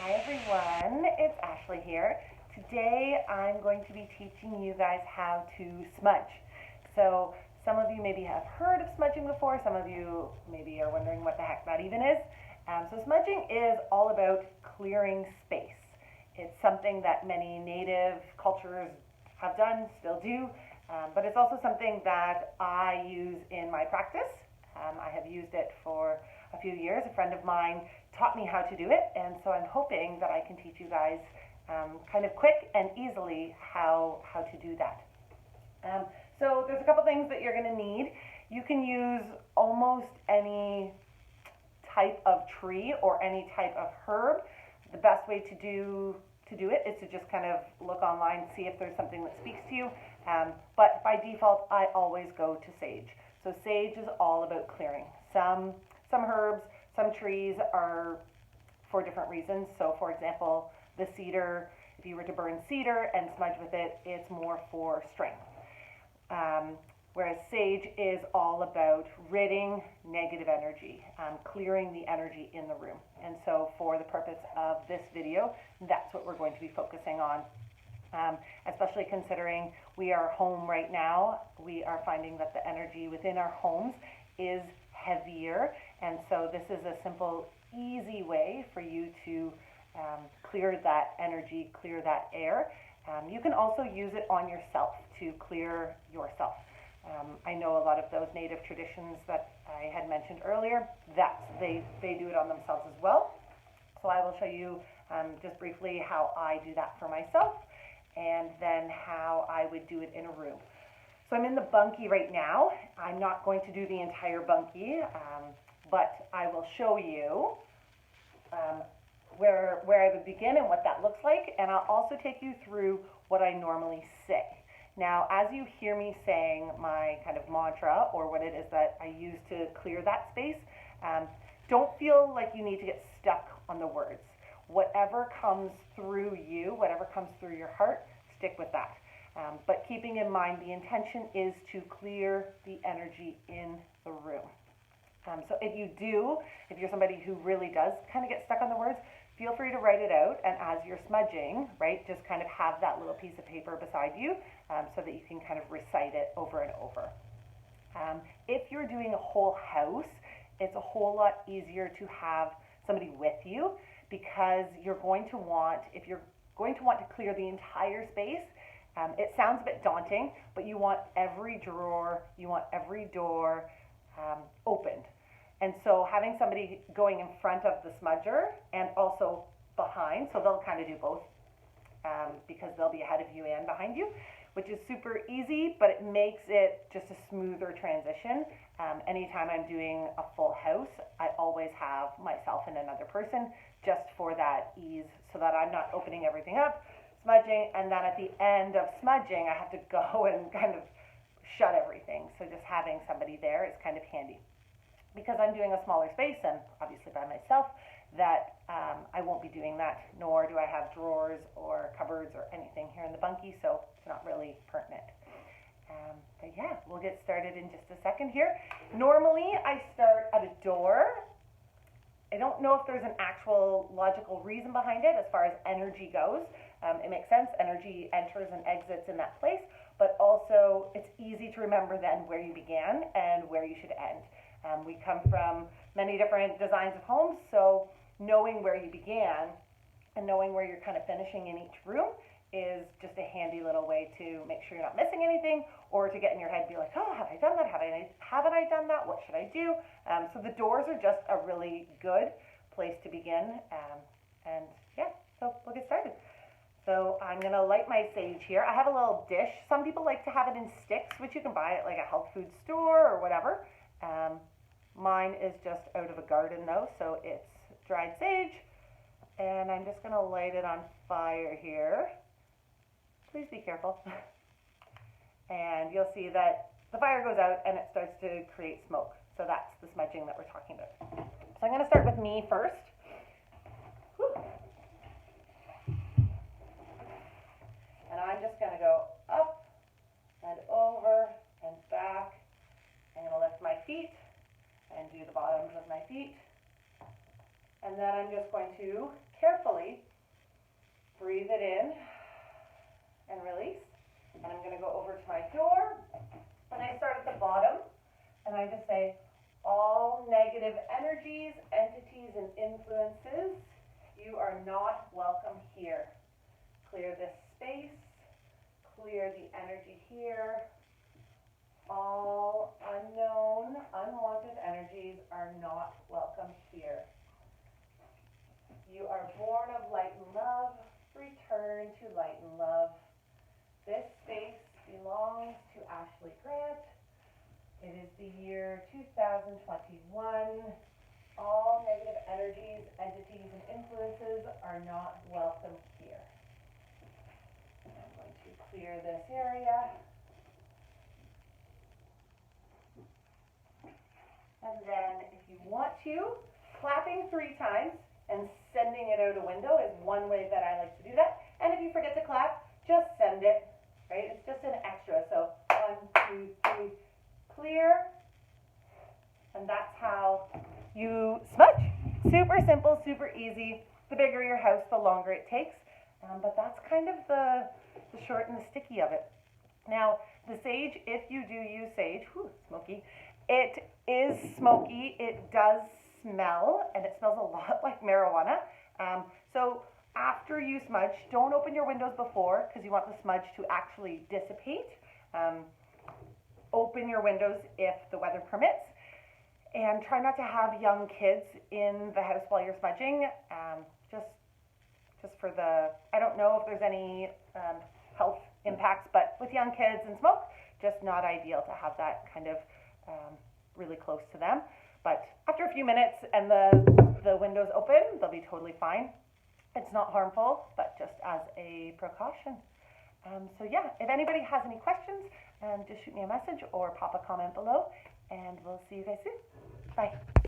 Hi everyone, it's Ashley here. Today I'm going to be teaching you guys how to smudge. So some of you maybe have heard of smudging before, some of you maybe are wondering what the heck that even is. So smudging is all about clearing space. It's something that many native cultures have done, still do, but it's also something that I use in my practice. I have used it for a few years. A friend of mine taught me how to do it, and so I'm hoping that I can teach you guys kind of quick and easily how to do that. So there's a couple things that you're going to need. You can use almost any type of tree or any type of herb. The best way to do it is to just kind of look online, see if there's something that speaks to you. But by default, I always go to sage. So sage is all about clearing. Some herbs, some trees are for different reasons. So for example, the cedar, if you were to burn cedar and smudge with it, it's more for strength. Whereas sage is all about ridding negative energy, clearing the energy in the room. And so for the purpose of this video, that's what we're going to be focusing on. Especially considering we are home right now, we are finding that the energy within our homes is heavier, and so this is a simple, easy way for you to clear that energy, clear that air. You can also use it on yourself to clear yourself. I know a lot of those native traditions that I had mentioned earlier, they do it on themselves as well. So I will show you just briefly how I do that for myself, and then how I would do it in a room. So I'm in the bunkie right now. I'm not going to do the entire bunkie, but I will show you where I would begin and what that looks like, and I'll also take you through what I normally say. Now, as you hear me saying my kind of mantra, or what it is that I use to clear that space, don't feel like you need to get stuck on the words. Whatever comes through you, whatever comes through your heart, stick with that. But keeping in mind the intention is to clear the energy in the room. So if you're somebody who really does kind of get stuck on the words, feel free to write it out, and as you're smudging, right, just kind of have that little piece of paper beside you so that you can kind of recite it over and over. If you're doing a whole house, it's a whole lot easier to have somebody with you, because if you're going to want to clear the entire space, it sounds a bit daunting, but you want every drawer, you want every door opened. And so having somebody going in front of the smudger and also behind, so they'll kind of do both because they'll be ahead of you and behind you, which is super easy, but it makes it just a smoother transition. Anytime I'm doing a full house, I always have myself and another person just for that ease, so that I'm not opening everything up, smudging, and then at the end of smudging, I have to go and kind of shut everything. So just having somebody there is kind of handy. Because I'm doing a smaller space, and obviously by myself, that I won't be doing that, nor do I have drawers or cupboards or anything here in the bunkie, so it's not really pertinent. But yeah, we'll get started in just a second here. Normally, I start at a door. I don't know if there's an actual logical reason behind it as far as energy goes. It makes sense. Energy enters and exits in that place, but also it's easy to remember then where you began and where you should end. We come from many different designs of homes, so knowing where you began and knowing where you're kind of finishing in each room is just a handy little way to make sure you're not missing anything, or to get in your head and be like, oh, have I done that? Haven't I done that? What should I do? So the doors are just a really good place to begin. And yeah, so we'll get started. So I'm going to light my sage here. I have a little dish. Some people like to have it in sticks, which you can buy at like a health food store or whatever. Mine is just out of a garden though, so it's dried sage, and I'm just going to light it on fire here. Please be careful. And you'll see that the fire goes out and it starts to create smoke. So that's the smudging that we're talking about. So I'm going to start with me first. Whew. And I'm just going to go up and over and back. I'm going to lift my feet and do the bottoms of my feet. And then I'm just going going to carefully breathe it in and release. And I'm going to go over to my door, and I start at the bottom, and I just say, all negative energies, entities, and influences, you are not welcome here. Clear this space, clear the energy here. All unknown, unwanted energies are not welcome here. You are born of light and love. Return to light and love. This space belongs to Ashley Grant. It is the year 2021. All negative energies, entities, and influences are not welcome here. I'm going to clear this area. And then if you want to, clapping 3 times and sending it out a window is one way that I like to do that. And if you forget to clap, just send it, right? It's just an extra. So 1, 2, 3, clear. And that's how you smudge. Super simple, super easy. The bigger your house, the longer it takes. But that's kind of the short and the sticky of it. Now, the sage, if you do use sage, smoky, it is smoky, it does smell, and it smells a lot like marijuana. So after you smudge, don't open your windows before, because you want the smudge to actually dissipate. Open your windows if the weather permits, and try not to have young kids in the house while you're smudging. Just for the, I don't know if there's any health impacts, but with young kids and smoke, just not ideal to have that kind of really close to them. But after a few minutes and the window's open, they'll be totally fine. It's not harmful, but just as a precaution. So yeah, if anybody has any questions, just shoot me a message or pop a comment below, and we'll see you guys soon. Bye.